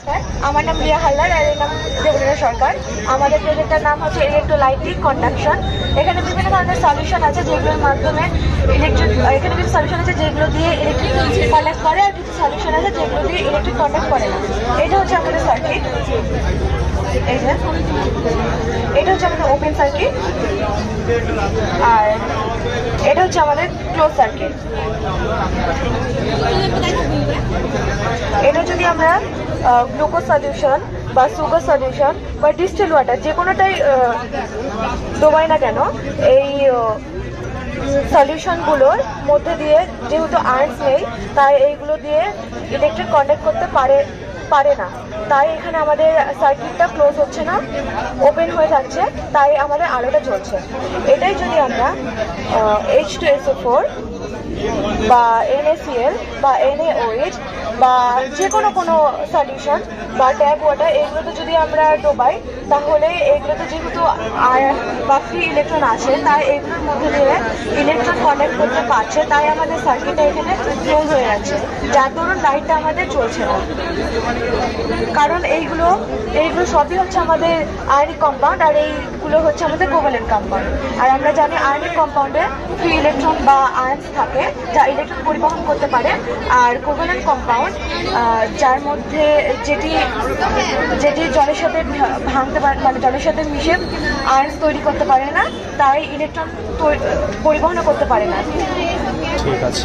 নমস্কার, আমার নাম রিয়া হালদার আর এর নাম দেবলীনা সরকার। আমাদের প্রজেক্টের নাম হচ্ছে ইলেকট্রোলাইটিক কন্ডাকশন। এখানে বিভিন্ন ধরনের সলিউশন আছে যেগুলোর মাধ্যমে এখানে কিছু সলিউশন আছে যেগুলো দিয়ে ইলেকট্রিক কন্ডাক্ট করে, আর কিছু সলিউশন আছে যেগুলো দিয়ে ইলেকট্রিক কন্ডাক্ট করে না। এটা হচ্ছে আমাদের সার্কিট। এই যে এটা হচ্ছে আমাদের ওপেন সার্কিট, আর এটা হচ্ছে আমাদের ক্লোজ সার্কিট। এটা যদি আমরা গ্লুকোজ সলিউশন বা সুগার সলিউশন বা ডিস্টিল ওয়াটার যে কোনোটাই ডোবাই না কেন, এই সলিউশনগুলোর মধ্যে দিয়ে যেহেতু আয়ন্স নেই, তাই এইগুলো দিয়ে ইলেকট্রিক কন্ডাক্ট করতে পারে না। তাই এখানে আমাদের সার্কিটটা ক্লোজ হচ্ছে না, ওপেন হয়ে যাচ্ছে, তাই আমাদের আলোটা জ্বলছে। এটাই যদি আমরা H2SO4 বা NaCl বা NaOH বা যে কোনো সলিউশন বা ট্যাপ ওয়াটার এগুলোতে যদি আমরা ডোবাই, তাহলে এগুলোতে যেহেতু আয়ন বা ফ্রি ইলেকট্রন আছে, তাই এগুলোর মধ্যে দিয়ে ইলেকট্রন কন্ডাক্ট করতে পারছে, তাই আমাদের সার্কিটটা এখানে ক্লোজ হয়ে যাচ্ছে, যার দরুন লাইটটা আমাদের চলছে না। কারণ এইগুলো সবই হচ্ছে আমাদের আয়নিক কম্পাউন্ড, আর এইগুলো হচ্ছে আমাদের কোভ্যালেন্ট কম্পাউন্ড। আর আমরা জানি আয়নিক কম্পাউন্ডে ফ্রি ইলেকট্রন বা আয়ন্স থাকে যা ইলেকট্রন পরিবহন করতে পারে, আর কোভ্যালেন্ট কম্পাউন্ড যার মধ্যে যেটি জলের সাথে ভাঙতে পারে, মানে জলের সাথে মিশে আয়ন্স তৈরি করতে পারে না, তাই ইলেকট্রন পরিবহন করতে পারে না। ঠিক আছে।